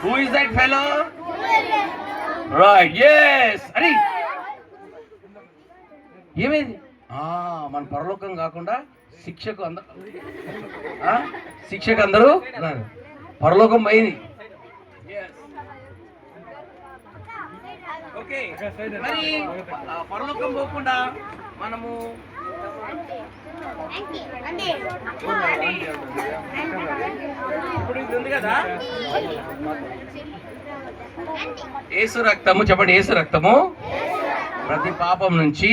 Who is that fellow? Right, yes. అరే ఏమైంది? మన పరలోకం కాకుండా శిక్షకు అందరూ పరలోకం పోయింది. ఓకే, మరి పరలోకం పోకుండా మనము ఇప్పుడు ఇది ఉంది కదా, యేసు రక్తము, చెప్పండి, యేసు రక్తము ప్రతి పాపం నుంచి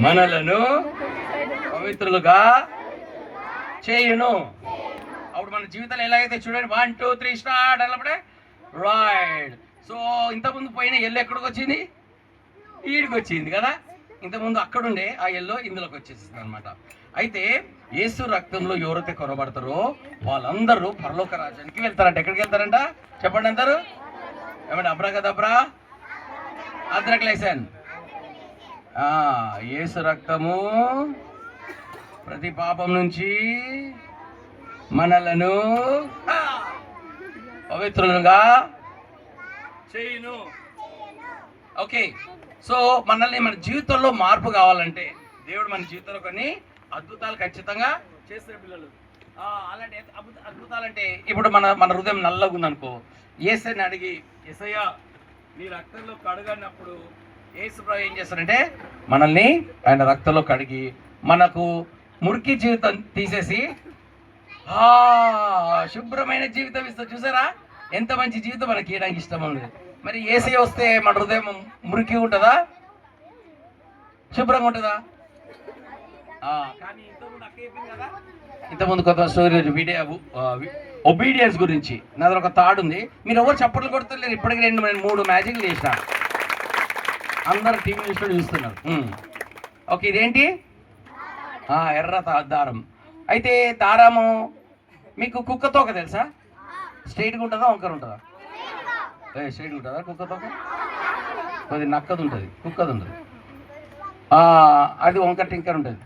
మనలను పవిత్రులుగా చేయును. అప్పుడు మన జీవితాలు ఎలాగైతే చూడండి, 1 2 3 స్టార్ట్ అన్నప్పుడే రైట్. సో ఇంతకుముందు పోయిన ఎల్లు ఎక్కడికి వచ్చింది? ఈడికి వచ్చింది కదా. ఇంతకుముందు అక్కడుండే ఆ ఎల్లో ఇందులోకి వచ్చేసింది అనమాట. అయితే యేసు రక్తంలో ఎవరైతే కొనబడతారో వాళ్ళందరూ పరలోక రాజ్యానికి వెళ్తారంట. ఎక్కడికి వెళ్తారంట చెప్పండి అందరూ? ఏమంటే అబ్రాకదబ్రా, అద్రక్లేసన్. యేసు రక్తము ప్రతి పాపం నుంచి మనలను పవిత్రులుగా చేయును. ఓకే, సో మనల్ని మన జీవితంలో మార్పు కావాలంటే దేవుడు మన జీవితంలో కొన్ని అద్భుతాలు ఖచ్చితంగా చేస్తారు పిల్లలు. అలాంటి అద్భుతాలంటే ఇప్పుడు మన హృదయం నల్లగా ఉందనుకో, యేసయ్యని అడిగి యేసయ్య నీ రక్తంలో కడగనప్పుడు యేసుప్రభు ఏం చేస్తారంటే మనల్ని ఆయన రక్తంలో కడిగి మనకు మురికి జీవితం తీసేసి శుభ్రమైన జీవితం ఇస్తారు. చూసారా ఎంత మంచి జీవితం మనకి ఇవ్వడానికి ఇష్టం ఉంది. మరి యేసయ్య వస్తే మన హృదయం మురికి ఉంటుందా, శుభ్రంగా ఉంటుందా? కానీ ఇంతకుముందు కొత్త స్టోరీ వీడియో ఒబీడియన్స్ గురించి నా దగ్గర ఒక తాడు ఉంది. మీరు ఎవరు చప్పట్లు కొడుతున్నారు? ఇప్పటికి 2-3 మ్యాజిక్లు చేసిన, అందరు టీవీ న్యూస్లో చూస్తున్నారు. ఓకే, ఇదేంటి? ఎర్ర దారం. అయితే దారము మీకు కుక్క తోక తెలుసా? స్ట్రైట్గా ఉంటుందా, వంకర ఉంటుందా? స్ట్రైట్గా ఉంటుందా కుక్క తోక? కొద్ది నక్కది ఉంటుంది, కుక్కది ఉంటుంది. అది వంకర టింకర్ ఉంటుంది.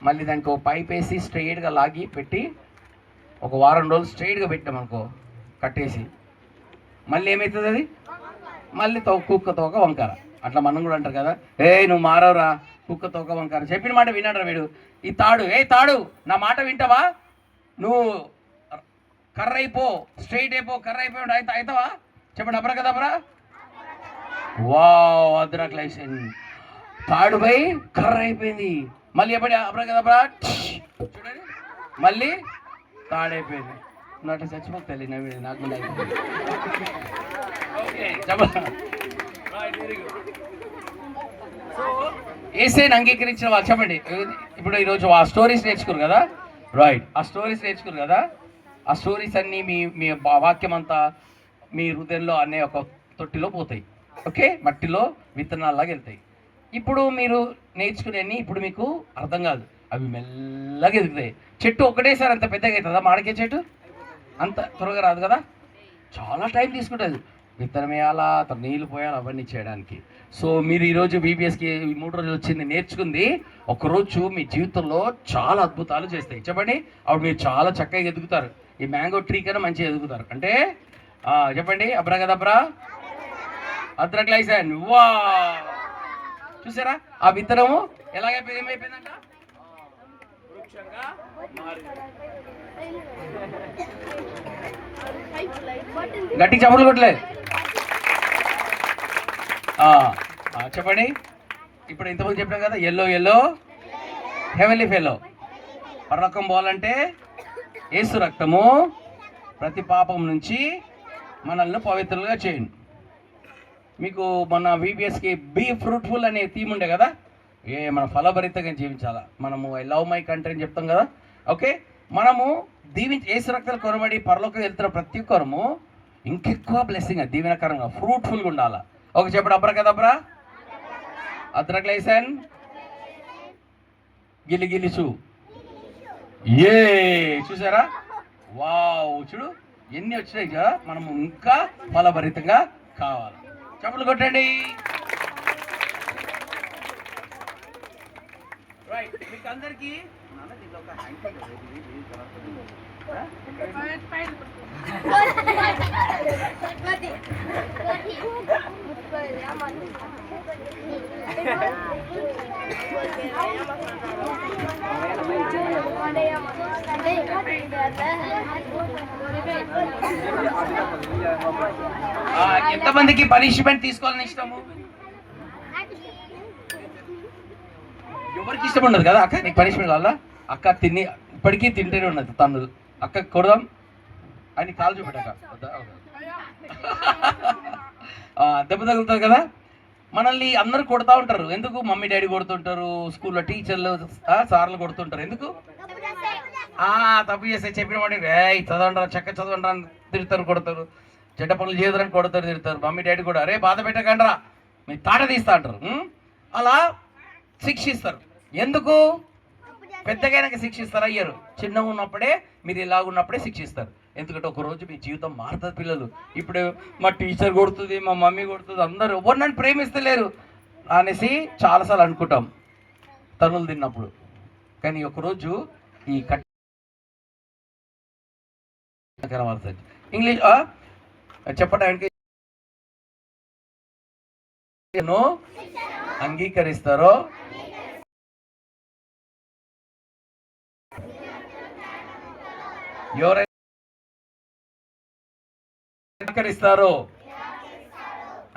మళ్ళీ దానికి ఒక పైప్ వేసి స్ట్రైట్గా లాగి పెట్టి ఒక వారం రోజులు స్ట్రైట్గా పెట్టామనుకో కట్టేసి, మళ్ళీ ఏమవుతుంది అది? మళ్ళీ కుక్క తోక వంకర. అట్లా మనం కూడా అంటారు కదా, నువ్వు మారవరా, కుక్క తోక వంకర. చెప్పిన మాట వినడరా వీడు. ఈ తాడు, తాడు నా మాట వింటావా? నువ్వు కర్ర అయిపో, స్ట్రైట్ అయిపో, కర్ర అయిపోయి అవుతావా? చెప్పండి అబ్రాకదబ్రా. వావ్, అద్రక్లేసన్. తాడు పోయి కర్ర అయిపోయింది. మళ్ళీ ఎప్పుడు అబ్రాకదబ్రా చూడండి, మళ్ళీ తాడైపోయింది. నాటి చచ్చిపోతుంది నాకు. యేసయ్యని అంగీకరించిన వాళ్ళు చెప్పండి. ఇప్పుడు ఈరోజు ఆ స్టోరీస్ నేర్చుకురు కదా, రైట్, ఆ స్టోరీస్ నేర్చుకురు కదా. ఆ స్టోరీస్ అన్నీ మీ వాక్యం అంతా మీ హృదయంలో అనే ఒక తొట్టిలో పోతాయి. ఓకే, మట్టిలో విత్తనాల్లాగా వెళ్తాయి. ఇప్పుడు మీరు నేర్చుకునేవి ఇప్పుడు మీకు అర్థం కాదు, అవి మెల్లగా ఎదుగుతాయి. చెట్టు ఒకటేసారి అంత పెద్దగా అవుతుందా? మామిడికాయ చెట్టు అంత త్వరగా రాదు కదా, చాలా టైం తీసుకుంటుంది. విత్తనం వేయాలా, నీళ్ళు పోయాలి, అవన్నీ చేయడానికి. సో మీరు ఈరోజు బీబీఎస్కి 3 రోజులు వచ్చింది నేర్చుకుంది, ఒకరోజు మీ జీవితంలో చాలా అద్భుతాలు చేస్తాయి. చెప్పండి, అప్పుడు మీరు చాలా చక్కగా ఎదుగుతారు. ఈ మ్యాంగో ట్రీ కన్నా మంచిగా ఎదుగుతారు. అంటే చెప్పండి అబ్రాకదబ్రా, అద్రక్లేసన్. వా, చూసారా ఆ విత్తనము ఎలాగైపోయింది? ఏమైపోయిందంట? వృక్షంగా మారింది. గట్టి చప్పులు కొట్టలేదు. చెప్పండి, ఇప్పుడు ఇంతకుముందు చెప్పాం కదా, ఎల్లో హెవెన్లీ ఫెలో. పరలోకం పోవాలంటే యేసు రక్తము ప్రతి పాపం నుంచి మనల్ని పవిత్రులుగా చేయండి. మీకు మొన్న VBSకి బీ ఫ్రూట్ఫుల్ అనే థీమ్ ఉండే కదా, మన ఫలభరితంగా జీవించాలా, మనము ఐ లవ్ మై కంట్రీ అని చెప్తాం కదా. ఓకే, మనము యేసు రక్తాలు కొనబడి పరలోకం వెళ్తున్న ప్రతి ఒక్కరము ఇంకెక్కువ బ్లెస్సింగ్, దీవెనకరంగా, ఫ్రూట్ఫుల్గా ఉండాలా. ఓకే, చెప్పండి అబ్రాకదబ్రా, అద్రక్లేసన్, గిలిగిలిచు. చూసారా? వావ్, చూడు ఎన్ని వచ్చినాయి కదా. మనము ఇంకా ఫలభరితంగా కావాలి. చప్పట్లు కొట్టండి. రైట్, మీకు అందరికీ ఎంతమందికి పనిష్మెంట్ తీసుకోవాలని ఇష్టము? ఎవరికి ఇష్టం ఉండదు కదా అక్క నీకు పనిష్మెంట్ వల్ల. అక్క తిని ఇప్పటికీ తింటేనే ఉన్నది తను. అక్క కొడదాం అని కాలు చూపెట్టాక దెబ్బ తగులుతుంది కదా. మనల్ని అందరూ కొడతా ఉంటారు. ఎందుకు? మమ్మీ డాడీ కొడుతుంటారు, స్కూల్లో టీచర్లు సార్లు కొడుతుంటారు. ఎందుకు? తప్పు చేస్తే చెప్పిన వాడి చదవంటారు, చక్క చదవంటారు అని తిడతారు, కొడతారు. చెడ్డ పనులు చేయదని కొడతారు, తిడతారు. మమ్మీ డాడీ కూడా అరే బాధ పెట్టకండ్రా మీ తాట తీస్తా అంటారు. అలా శిక్షిస్తారు. ఎందుకు? పెద్దగా శిక్షిస్తారు అయ్యారు. చిన్నగా ఉన్నప్పుడే మీరు ఇలాగున్నప్పుడే శిక్షిస్తారు. ఎందుకంటే ఒకరోజు మీ జీవితం మారుతుంది. పిల్లలు ఇప్పుడు మా టీచర్ కొడుతుంది, మా మమ్మీ కొడుతుంది, అందరూ ఎవరు నన్ను ప్రేమిస్తలేరు అనేసి చాలాసార్లు అనుకుంటాం తనులు తిన్నప్పుడు. కానీ ఒకరోజు ఈ ఇంగ్లీష్ చెప్పడానికి అంగీకరిస్తారో ఎవరైతే అంగీకరిస్తారో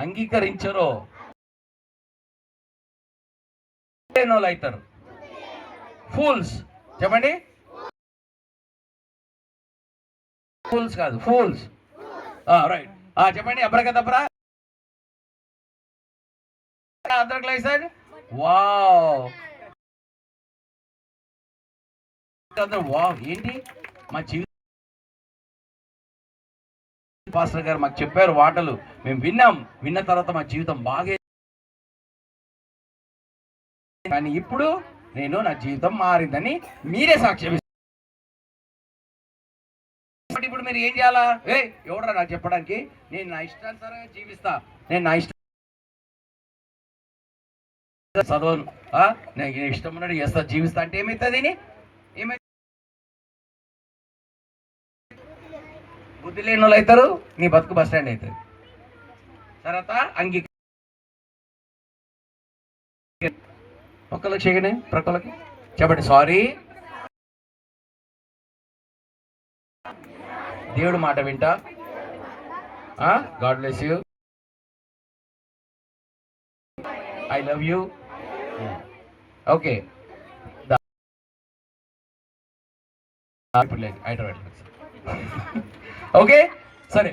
అంగీకరించరో అవుతారు. ఫూల్స్ చెప్పండి. ఫూల్స్ కాదు, ఫూల్స్. రైట్ చెప్పండి. Abracadabra sir. వావ్ వావ్ ఏంటి మా జీవితం పాస్టర్ గారు మాకు చెప్పారు వాటలు, మేము విన్న తర్వాత మా జీవితం బాగా. కానీ ఇప్పుడు నా జీవితం మారిందని మీరే సాక్ష్యం. ఇప్పుడు మీరు ఏం చేయాలా? ఎవడరా నాకు చెప్పడానికి? నేను నా ఇష్టానుసారంగా జీవిస్తా, నేను నా ఇష్టం చదవను, నేను ఇష్టం ఉన్నట్టు చేస్తా, జీవిస్తా అంటే ఏమవుతుంది? ఏమైతే బుద్ధి లేని వాళ్ళు అవుతారు, నీ బతుకు బస్ స్టాండ్ అవుతుంది. తర్వాత ఒక్కరికి చేయగానే ప్రక్కలకి చెప్పండి సారీ. దేవుడు మాట వింటా. God bless you, I love you. Okay okay సరే.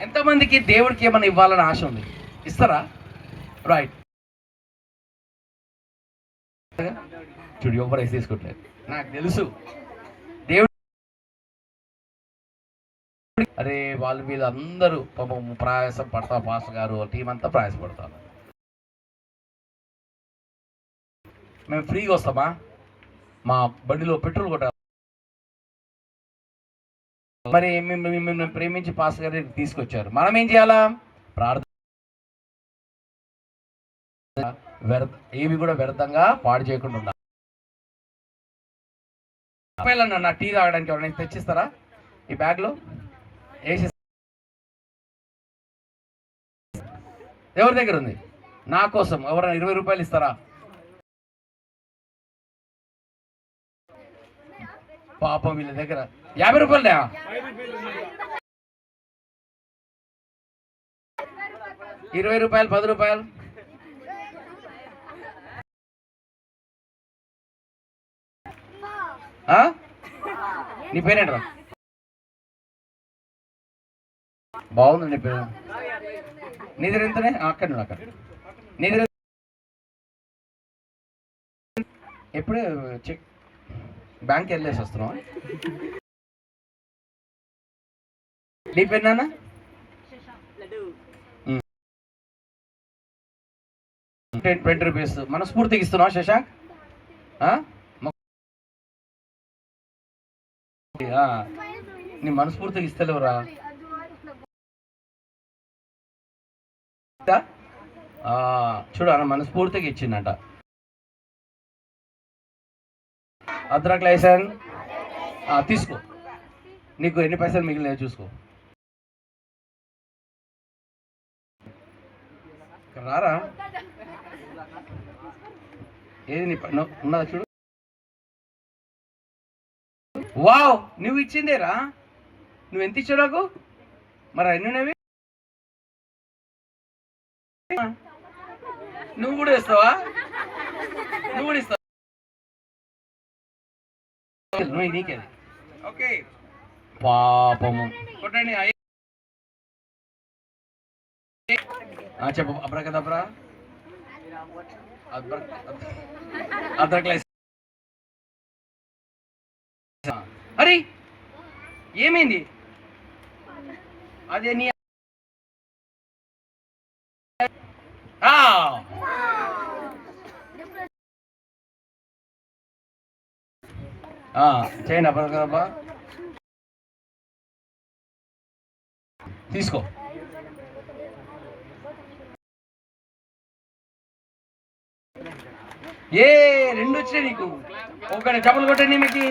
ఎంతమందికి దేవుడికి ఏమైనా ఇవ్వాలని ఆశ ఉంది? ఇస్తారా? రైట్. చూడు ఎవరు వేసి తీసుకోవట్లేదు, నాకు తెలుసు. దేవుడు అరే వాళ్ళు వీళ్ళు అందరూ పాపం ప్రయాసం పడతా, పాస్టర్ గారు టీం అంతా ప్రయాసపడతారు. మేము ఫ్రీగా వస్తామా? మా బండిలో పెట్రోల్ కొట్టాలి. మరి మిమ్మల్ని ప్రేమించి పాస్టర్ గారి తీసుకొచ్చారు, మనం ఏం చేయాలా? ప్రార్థన. ఏవి కూడా వ్యర్థంగా పాడు చేయకుండా ఉండాలి. నా టీ తాగడానికి ఎవరైనా తెచ్చిస్తారా? ఈ బ్యాగ్లో వేసి ఎవరి దగ్గర ఉంది? నా కోసం ఎవరైనా 20 రూపాయలు ఇస్తారా? పాపం వీళ్ళ దగ్గర 50 రూపాయలునా? 20 రూపాయలు, 10 రూపాయలు. నీ పేరేంట్రా? బాగుంది నీ పేరు. నీ దగ్గర ఎంతనే? అక్కడ నీ దగ్గర ఎప్పుడే చెక్ బ్యాంక్ వెళ్ళేసి వస్తున్నావా? నీ పేరు నాన్న? ₹20 మనస్ఫూర్తిగా ఇస్తున్నావా శశాంక్? నీ మనస్ఫూర్తిగా ఇస్తలేవురా? చూడు అన్న మనస్ఫూర్తిగా ఇచ్చిందంట. అద్రక్ లైసెన్ తీసుకో, నీకు ఎన్ని పైసలు మిగిలినాయో చూసుకో. రారా, ఏది నీ ఉన్నదా చూడు. వావ్, నువ్వు ఇచ్చిందేరా. నువ్వు ఎంత ఇచ్చావు నాకు? మరి అన్నీ నువ్వు కూడా ఇస్తావా? నువ్వు కూడా ఇస్తావా? నువ్వు నీకేది. ఓకే, పాపము కొట్టండి. చెప్పు అబ్రకదబ్రా. అద్రక్ లైసెన్. అరే ఏమైంది? అదే నీ చేయండి అబ్రకదబ్బా. తీసుకో. రెండు వచ్చినాయి నీకు. ఒకటి చప్పలు కొట్టండి మీకు.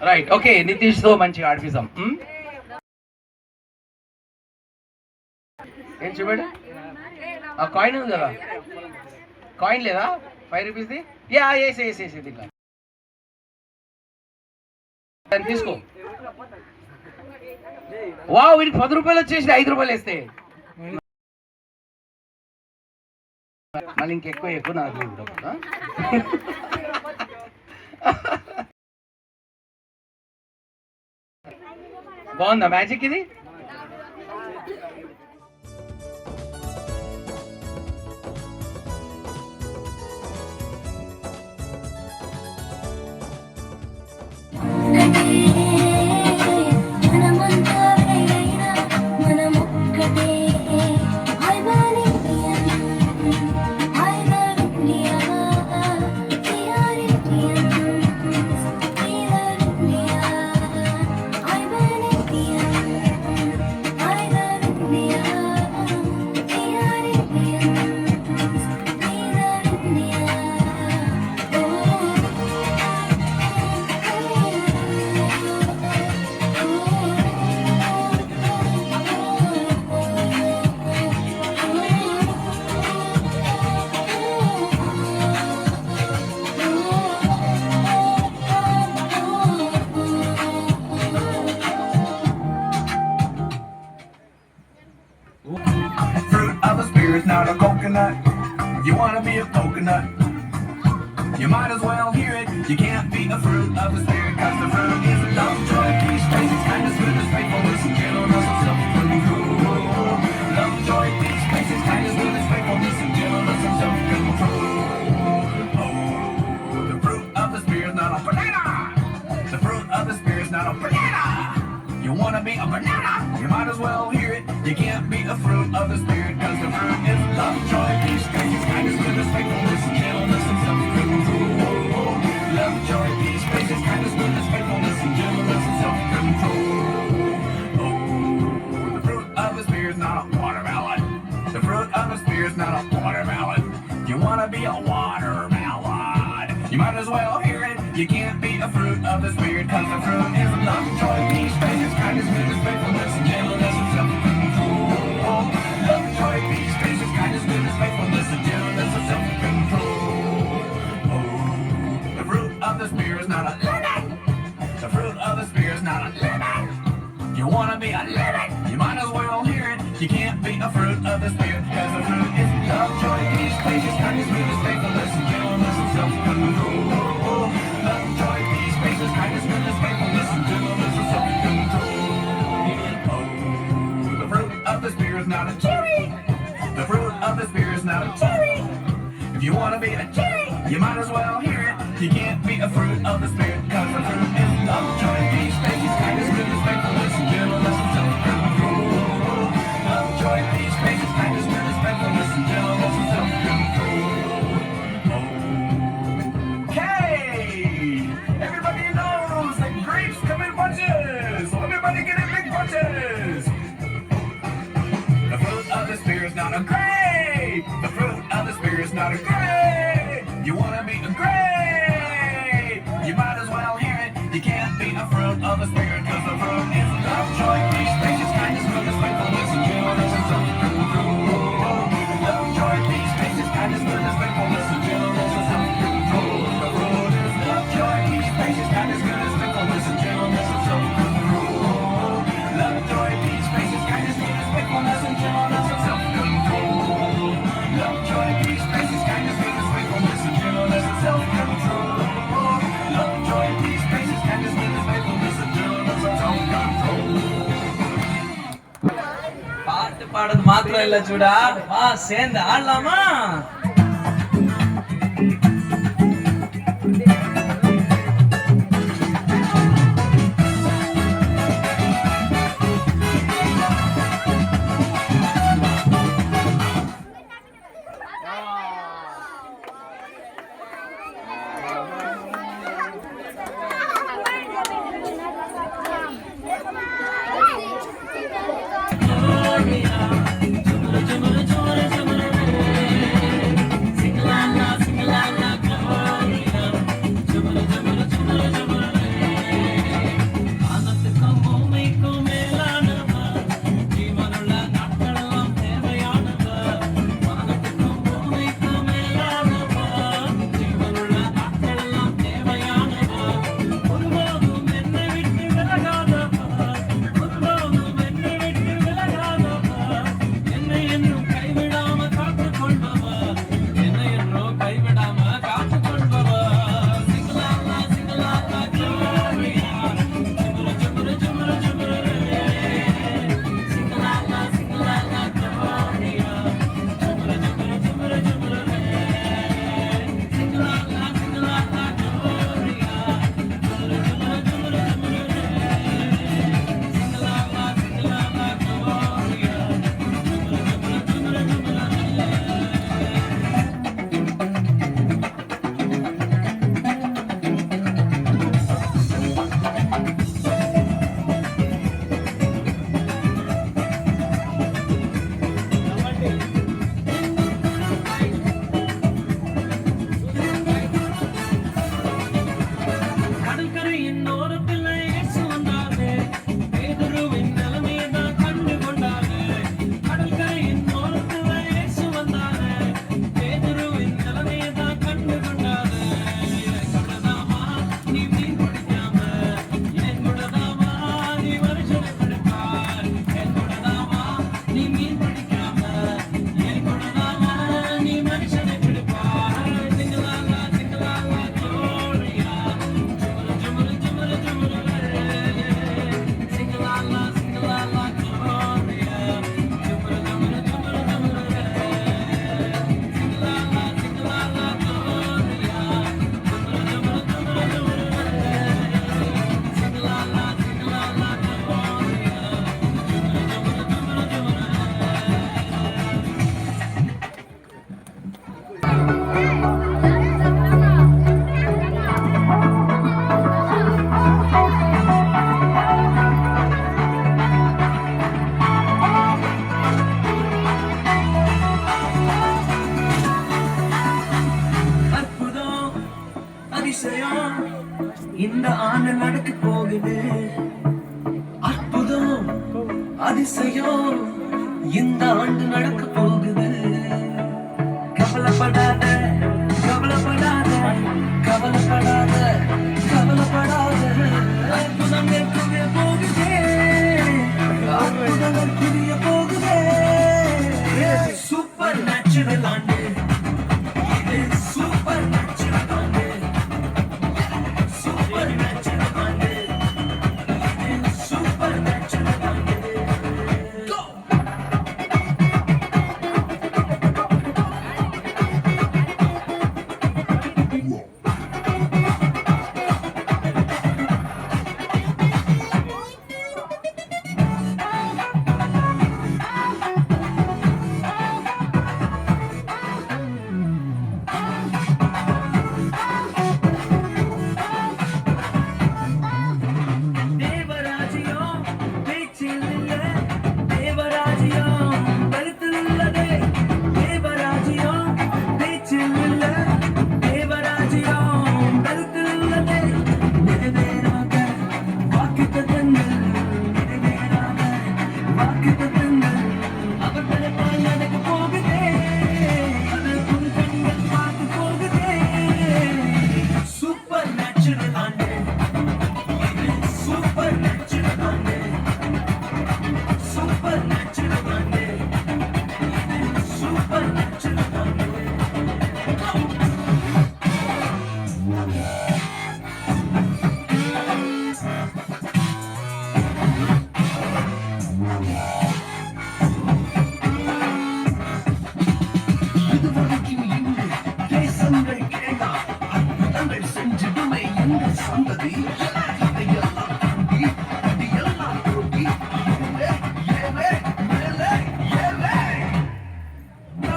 రైట్, ఓకే, నితీష్తో మంచిగా ఆడిపిస్తాం. ఏం చూపండి. ఆ కాయిన్ ఉంది కదా, కాయిన్ లేదా 5 రూపీస్ది? వేసి ఇట్లా తీసుకో. వీడికి 10 రూపాయలు వచ్చేసి 5 రూపాయలు వేస్తే మళ్ళీ ఇంకెక్కువ నాకు బాగుందా మ్యాజిక్ ఇది? Not a coconut. You wanna be a coconut? You might as well hear it. You can't be a fruit of the spirit, cause the fruit is love, joy, peace, patience, kindness, goodness, faithfulness, and gentleness, and self-control. Love, joy, peace, patience, kindness, goodness, faithfulness, and gentleness, and self-control. Oh, the fruit of the spirit is not a banana. The fruit of the spirit is not a banana. You wanna be a banana? You might as well hear it. You can't be a fruit of the spirit, cause the fruit is love, joy, peace, patience, kindness, goodness, faithfulness, and gentleness, and self-control. Love, joy, peace, patience, kindness, goodness, faithfulness, and gentleness, and self-control. Oh, the fruit of the spirit is not a watermelon. The fruit of the spirit is not a watermelon. You wanna be a watermelon? You might as well hear it. You can't be a fruit of the spirit, cause the fruit is love, joy, peace, patience, kindness, goodness, faithfulness, and gentleness, and self-control. Love, joy, peace, patience, kindness, goodness, faithfulness, and gentleness, and self-control. Oh, the fruit of the spirit is not a lemon. The fruit of the spirit is not a lemon. You wanna be a lemon? You might as well hear it. You can't be a fruit of the spirit, cause the fruit is love, joy, peace, patience, kindness, goodness, faithfulness, and gentleness, and self-control. Love, joy, peace, patience, kindness, goodness, faithfulness, and gentleness, and self-control. Oh, the fruit of the spirit is not a cherry. The fruit of the spirit is not a cherry. If you wanna be a cherry, you might as well hear it. You can't be a fruit of the spirit, cause the fruit is love, joy, peace, patience, kindness, goodness, faithfulness, and gentleness, and self-control. Love, joy, peace, patience, kindness, goodness, faithfulness, and gentleness, and self-control. Oh, a grape. The fruit of the spirit's not a grape. You wanna be a grape? You might as well hear it. You can't be a fruit of the spirit, cause the fruit is love, joy, peace, patience, kindness, goodness, faithfulness, and gentleness, and self-control. Love, joy, peace, patience, kindness, goodness, faithfulness, and gentleness, and self-control. The fruit is love, joy, peace, patience, kindness, goodness, faithfulness, and gentleness, and self-control. Love, joy, peace, patience, kindness, goodness, faithfulness, and gentleness, and self-control. Love, joy, peace, patience, kindness, goodness, faithfulness, and gentleness, and self-control. Love, joy, peace, patience, kindness, goodness, faithfulness, and gentleness, and self-control. பாட்டு பாடுறது மாத்திரம் இல்ல சூடா, வா சேர்ந்து ஆடலாமா? இந்த ஆண்டு நடக்க போகுது. அற்புதம் அதிசயம் இந்த ஆண்டு நடக்க போகுது. கவலைப்படாத கவலைப்படாத கவலைப்படாத கவலைப்படாத. அற்புதம் ஏற்கனவே போகுதே, அற்புதம் புரிய போகுதே. சூப்பர் நேச்சுரல் ஆண்டு, இது சூப்பர் நேச்சுரல் ஆண்டு.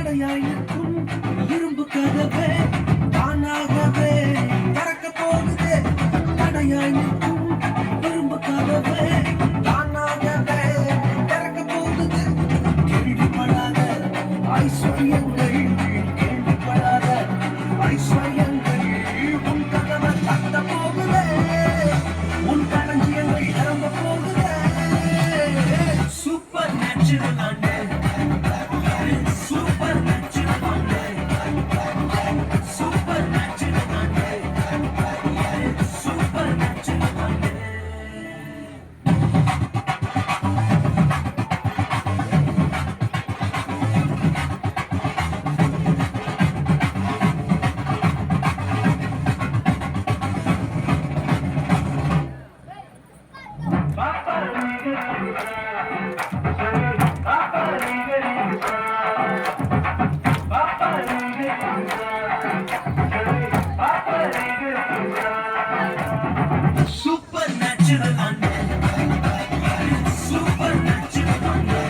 தடையாய் நிற்கும் இரும்பு கதவே தானாகவே திறக்க போகுது. தடையாய் நிற்கும் இரும்பு கதவே தானாகவே திறக்க போகுது. கேள்விப்படாத ஐஸ்வர்யங்கள், கேள்விப்படாத ஐஸ்வர்யங்கள் உன் கதவை தட்ட போகுதே. உன் களஞ்சியங்கள் நிரம்ப போகுதே. சூப்பர் நேச்சுரல் ஆண்டே, சூப்பர் நேச்சுரல் ஆண்டே, சூப்பர் நேச்சுரல் ஆண்டே, சூப்பர் நேச்சுரல் ஆண்டே. Super natural ande, super natural ande,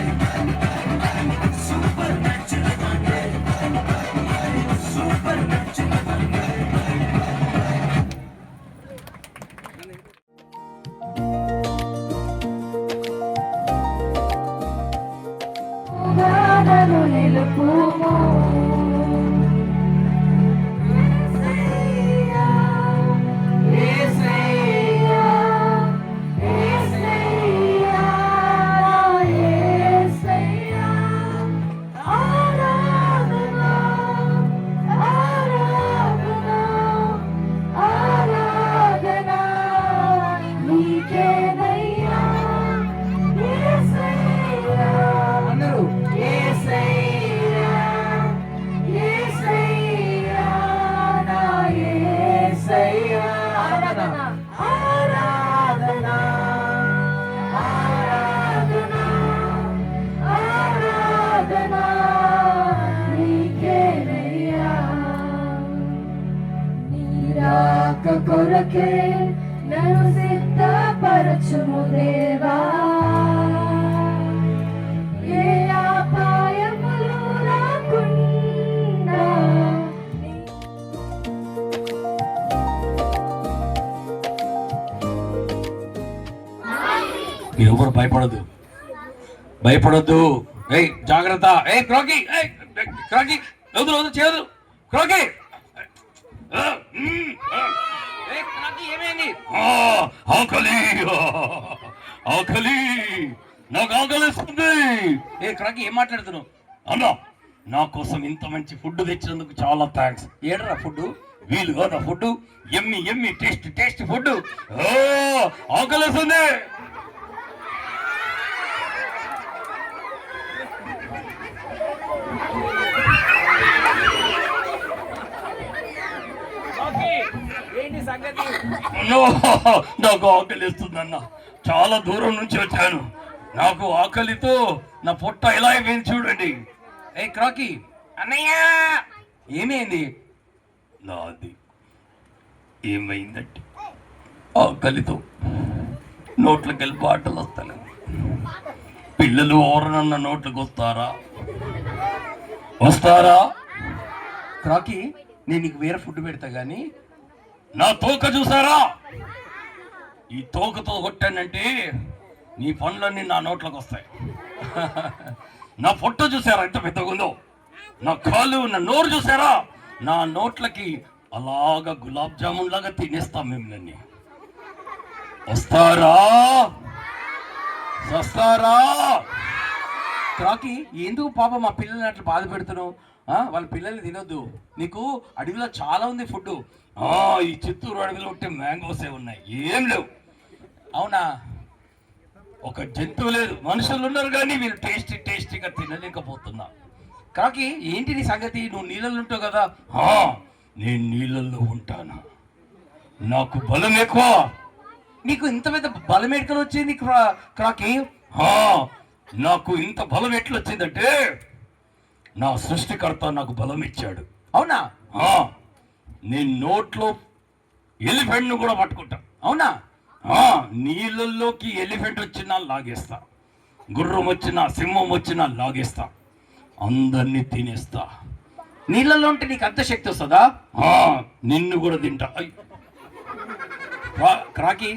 super natural ande, super natural ande. గానను నిలుపుము యేసయ్యా యేసయ్యా యేసయ్యా ఆరాధనా ఆరాధనా ఆరాధనా నీకేనయ్యా యేసయ్యా అందరూ యేసయ్యా యేసయ్యా నా యేసయ్యా ఆరాధనా ఆరాధనా ఆరాధనా ఆరాధనా నీకేనయ్యా నీరాక కొరకే నన్ను సిద్ధపరచుము దేవా ఏ అపాయములు రాకుండా మీరెవరు భయపడొద్దు. ఏయ్ జాగ్రత్త. ఏయ్ క్రాకీ, ఏయ్ క్రాకీ, వదులు వదులు చేయదు. క్రాకీ, ఏయ్ క్రాకీ ఏమైంది? ఆకలి ఆకలి, నాకు ఆకలిస్తుంది. ఏ క్రాకీ ఏం మాట్లాడుతున్నావు? అన్నా నా కోసం ఇంత మంచి ఫుడ్ తెచ్చినందుకు చాలా థ్యాంక్స్. ఏడరా ఫుడ్? వీలుగా నా ఫుడ్ ఎమ్మి ఎమ్మి టేస్ట్ ఫుడ్. ఆకలిస్తుంది. నాకు ఆకలిస్తుందన్న. చాలా దూరం నుంచి వచ్చాను. నాకు ఆకలితో నా పొట్ట ఎలా అయిపోయింది చూడండి. ఏ క్రాకీ అన్నయ్య ఏమైంది? నాది ఏమైందంటే ఆకలితో నోట్లకి వెళ్ళి బాటలు వస్తాను. పిల్లలు ఎవరనన్న నోట్లకు వస్తారా? క్రాకీ నేను నీకు వేరే ఫుడ్ పెడతా కానీ నా తోక చూసారా? ఈ తోకతో కొట్టానంటే నీ పనులన్నీ నా నోట్లోకి వస్తాయి. నా పొట్ట చూసారా ఎంత పెద్దగా ఉందో? నా కాళ్ళు నా నోరు చూసారా? నా నోట్లకి అలాగా గులాబ్ జామున్ లాగా తినేస్తాం మిమ్మల్ని. వస్తారా? క్రాకీ ఎందుకు పాప మా పిల్లల్ని అట్లా బాధ పెడుతున్నావు? వాళ్ళ పిల్లల్ని తినొద్దు. నీకు అడవిలో చాలా ఉంది ఫుడ్. ఈ చిత్తూరు అడవిలో ఉంటే మ్యాంగోసే ఉన్నాయి, ఏం లేవు. అవునా? ఒక జంతువు లేదు, మనుషులు ఉన్నారు కానీ మీరు టేస్టీగా తినలేకపోతున్నా. క్రాకీ ఏంటి నీ సంగతి? నువ్వు నీళ్ళల్లో ఉంటావు కదా? నేను నీళ్ళల్లో ఉంటాను. నాకు బలం ఎక్కువ. నీకు ఇంత పెద్ద బలం ఎక్కడ వచ్చింది క్రాకీ? నాకు ఇంత బలం ఎట్లా వచ్చిందంటే నా సృష్టికర్త నాకు బలం ఇచ్చాడు. అవునా? నేను నోట్లో ఎలిఫెంట్ను కూడా పట్టుకుంటా. అవునా? నీళ్ళల్లోకి ఎలిఫెంట్ వచ్చినా లాగేస్తా, గుర్రం వచ్చినా సింహం వచ్చినా లాగేస్తా. అందరినీ తినేస్తా. నీళ్ళలో ఉంటే నీకు అంత శక్తి వస్తుందా? నిన్ను కూడా తింటా. క్రాకి,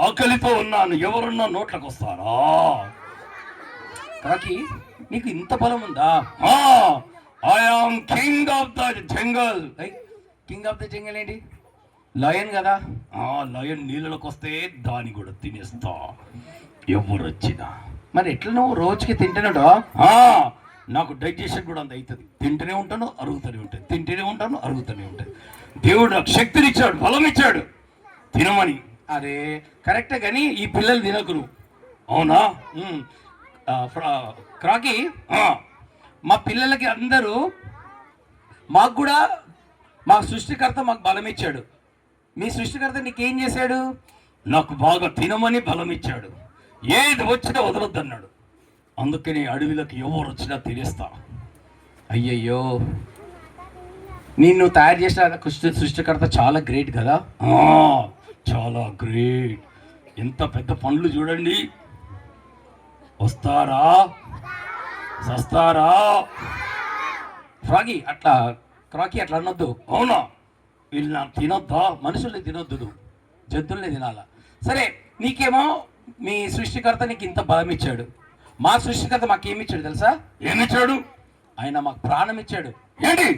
ఆకలితో ఉన్నాను, ఎవరున్నా నోట్లకు వస్తారా? క్రాకి, నీకు ఇంత బలం ఉందా? I am king of the jungle. King of the jungle ఏంటి? లయన్ కదా. లయన్ నీళ్ళలోకి వస్తే దాన్ని కూడా తినేస్తా ఎవరు వచ్చినా. మరి ఎట్లా నువ్వు రోజుకి తింటున్నాడో? నాకు డైజెషన్ కూడా అంత అవుతుంది. తింటూనే ఉంటాను, అరుగుతూనే ఉంటుంది, తింటూనే ఉంటాను, అరుగుతూనే ఉంటుంది. దేవుడు నాకు శక్తిని ఇచ్చాడు, బలం ఇచ్చాడు తినమని. అరే కరెక్టే, కానీ ఈ పిల్లలు తినకురు. అవునా? క్రాకి, మా పిల్లలకి అందరూ మాకు కూడా మా సృష్టికర్త మాకు బలం ఇచ్చాడు. మీ సృష్టికర్త నీకేం చేశాడు? నాకు బాగా తినమని బలం ఇచ్చాడు. ఏది వచ్చినా వదలొద్దన్నాడు. అందుకని అడవిలోకి ఎవరు వచ్చినా తినేస్తా. అయ్యయ్యో, నిన్ను తయారు చేసిన సృష్టికర్త చాలా గ్రేట్ కదా. చాలా గ్రేట్. ఎంత పెద్ద పండ్లు చూడండి. వస్తారా సస్తారా? క్రాకి అట్లా అనొద్దు. అవునా? వీళ్ళు నాకు తినొద్దా? మనుషుల్ని తినొద్దు, జంతువుల్ని తినాలా. సరే, నీకేమో మీ సృష్టికర్త నీకు ఇంత బలం ఇచ్చాడు. మా సృష్టికర్త మాకేమిచ్చాడు తెలుసా? ఏమిచ్చాడు? ఆయన మాకు ప్రాణం ఇచ్చాడు. ఏంటి?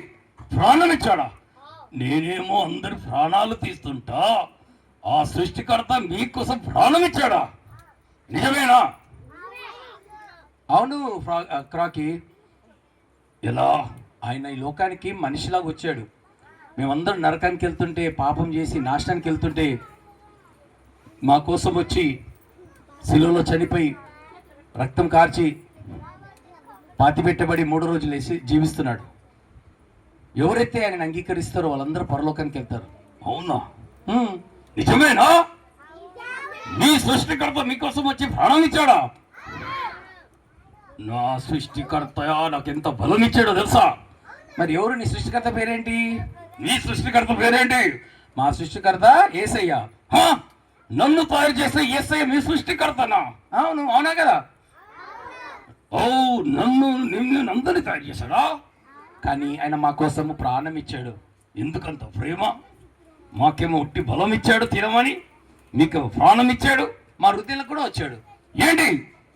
ప్రాణం ఇచ్చాడా? నేనేమో అందరు ప్రాణాలు తీస్తుంటా, ఆ సృష్టికర్త మీకోసం ప్రాణం ఇచ్చాడా? నిజమేనా? అవును క్రాకి. ఎలా? ఆయన ఈ లోకానికి మనిషిలాగా వచ్చాడు. మేమందరం నరకానికి వెళ్తుంటే, పాపం చేసి నాశనానికి వెళ్తుంటే మా కోసం వచ్చి శిలువలో చనిపోయి రక్తం కార్చి పాతిపెట్టబడి 3 రోజులు వేసి జీవిస్తున్నాడు. ఎవరైతే ఆయన అంగీకరిస్తారో వాళ్ళందరూ పరలోకానికి వెళ్తారు. అవునా? నిజమేనా? మీ సృష్టికర్త మీకోసం వచ్చి ప్రాణం ఇచ్చాడా? నా సృష్టికర్త నాకు ఎంత బలం ఇచ్చాడో తెలుసా? మరి ఎవరు నీ సృష్టికర్త పేరేంటి? నీ సృష్టికర్త పేరేంటి? మా సృష్టికర్త యేసయ్య. నన్ను తయారు చేసే యేసయ్య మీ సృష్టికర్తనా? అవును, అవునా కదా? నిన్ను అందరినీ తయారు చేశాడా? కానీ ఆయన మా కోసము ప్రాణం ఇచ్చాడు. ఎందుకంత ప్రేమ? మాకేమో ఉట్టి బలం ఇచ్చాడు తినమని, మీకు ప్రాణం ఇచ్చాడు. మా హృదయాలకు కూడా వచ్చాడు. ఏంటి?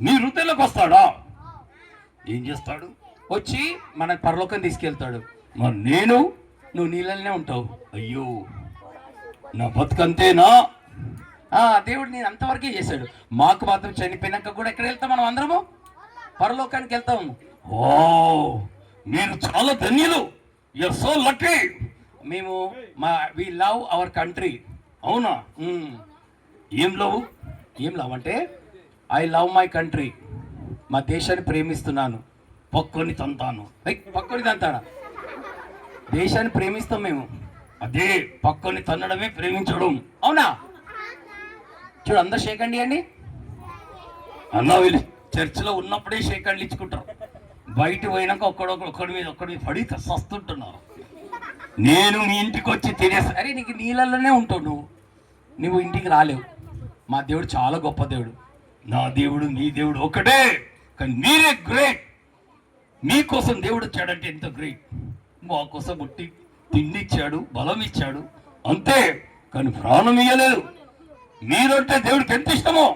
మీ హృదయాలకు వస్తాడా? ఏం చేస్తాడు? వచ్చి మన పరలోకం తీసుకెళ్తాడు. మరి నువ్వు నీళ్ళనే ఉంటావు. అయ్యో, నా బతుకంతేనా? దేవుడు నేను అంతవరకే చేశాడు. మాకు మాత్రం చనిపోయినాక కూడా ఎక్కడ వెళ్తాం? మనం అందరము పరలోకానికి వెళ్తాము. మీరు చాలా ధన్యులు. You are so lucky. మేము వి లవ్ అవర్ కంట్రీ. అవునా? ఏం లవ్ అంటే ఐ లవ్ మై కంట్రీ. మా దేశాన్ని ప్రేమిస్తున్నాను. పక్కని తంతాను. పక్కని తంతాడా? దేశాన్ని ప్రేమిస్తాం మేము. అదే పక్కని తన్నడమే ప్రేమించడం. అవునా? చూడు, అందరు షేకండి అండి అన్న. వీళ్ళు చర్చిలో ఉన్నప్పుడే షేకండ్లు ఇచ్చుకుంటారు. బయట పోయినాక ఒక్కడి మీద పడి సస్తుంటున్నారు. నేను మీ ఇంటికి వచ్చి తినేసి, అరే నీకు నీళ్ళల్లోనే ఉంటావు, నువ్వు ఇంటికి రాలేవు. మా దేవుడు చాలా గొప్ప దేవుడు. నా దేవుడు మీ దేవుడు ఒకటే, కానీ మీరే గ్రేట్. మీకోసం దేవుడు వచ్చాడంటే ఎంత గ్రేట్. మా కోసం పుట్టి తిండి ఇచ్చాడు, బలం ఇచ్చాడు, అంతే. కానీ ప్రాణం ఇయ్యలేదు. మీరంటే దేవుడికి ఎంత ఇష్టమో.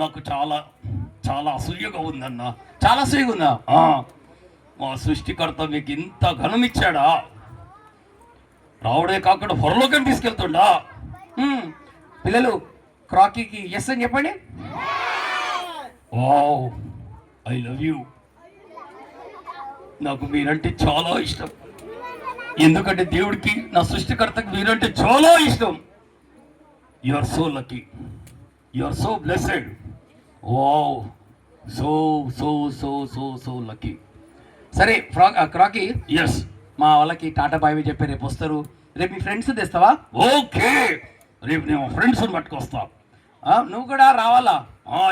నాకు చాలా చాలా అసూయగా ఉందన్న. చాలా అసూయగా ఉందా? మా సృష్టికర్త మీకు ఇంత ఘనం ఇచ్చాడా? రావడే కాకుండా పరలోకం తీసుకెళ్తుండా? పిల్లలు క్రాకీకి ఎస్ అని చెప్పండి. Wow, I love you. నాకు మీరంటే చాలా ఇష్టం. ఎందుకంటే దేవుడికి, నా సృష్టికర్తకి మీరంటే చాలా ఇష్టం. You are so lucky. You are so blessed. Wow, so so so so so lucky. సరే క్రాకీ, ఎస్, మా వాళ్ళకి టాటా బాయ్ చెప్పి రేపు వస్తారు. రేపు మీ ఫ్రెండ్స్ తెస్తావా? ఓకే, రేపు నేను ఫ్రెండ్స్ని పట్టుకొస్తా. నువ్వు కూడా రావాలా?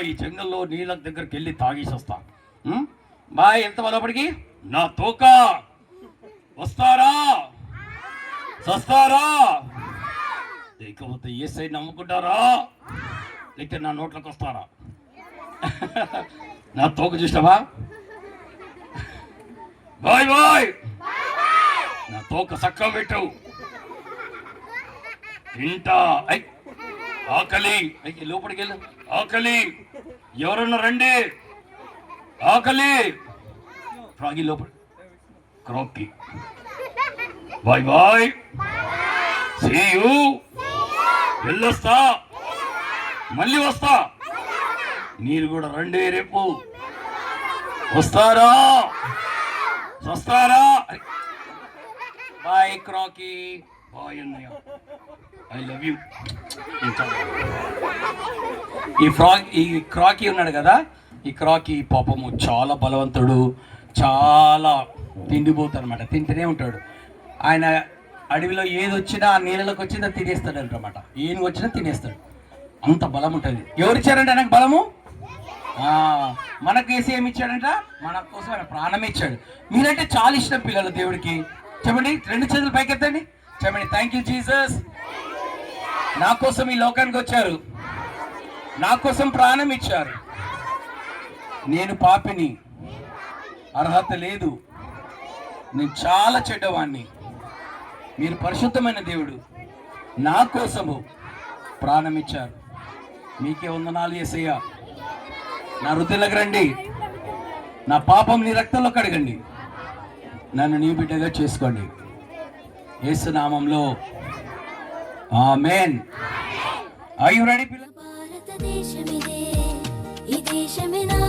ఈ జంగల్లో నీళ్ళ దగ్గరికి వెళ్ళి తాగేసి వస్తా. బాయ్. ఎంత లోపలికి? నా తోక. వస్తారా సస్తారా? లేకపోతే ఏ సైడ్ నమ్ముకుంటారా? లేకపోతే నా నోట్లోకి వస్తారా? నా తోక చూసావా? Bye bye. నా తోక సక్క పెట్టు. తింటా. ఐ ఆకలి. లోపలికి వెళ్ళు. ఆకలి. ఎవరన్నా రండి. ఆకలి. ఫ్రాగి లోపల. Croaky. Bye bye. See you. వెళ్ళొస్తా, మళ్ళీ వస్తా. మీరు కూడా రండి రేపు. వస్తారా? Bye Croaky. బాయ్ అన్నయ్య. I love you. ఈ క్రాకీ ఉన్నాడు కదా, ఈ క్రాకీ పాపము చాలా బలవంతుడు, చాలా తిండిపోతాడు అనమాట. తింటూనే ఉంటాడు. ఆయన అడవిలో ఏది వచ్చినా ఆ నీళ్ళలోకి వచ్చిందా తినేస్తాడు అనమాట. ఏం వచ్చినా తినేస్తాడు. అంత బలం ఉంటుంది. ఎవరు ఇచ్చారంటే ఆయనకు బలము? మనకు వేసి ఏమి ఇచ్చాడంట? మన కోసం ఆయన ప్రాణం ఇచ్చాడు. మీరంటే చాలా ఇష్టం పిల్లలు దేవుడికి. చెప్పండి, 2 చేతులు పైకెత్తండి. చెప్పండి, థ్యాంక్ యూ జీసస్. నా కోసం ఈ లోకానికి వచ్చారు, నా కోసం ప్రాణం ఇచ్చారు. నేను పాపిని, అర్హత లేదు, నేను చాలా చెడ్డవాణ్ణి. మీరు పరిశుద్ధమైన దేవుడు, నా కోసము ప్రాణం ఇచ్చారు. మీకే వందనాలు యేసయ్యా. నా హృదయంలోకి రండి, నా పాపం నీ రక్తంలో కడగండి, నన్ను నీ బిడ్డగా చేసుకోండి. యేసు నామంలో ఆమేన్. ఆర్ యు రెడీ పిల్లలు? భారతదేశమిదే, ఈ దేశమే నా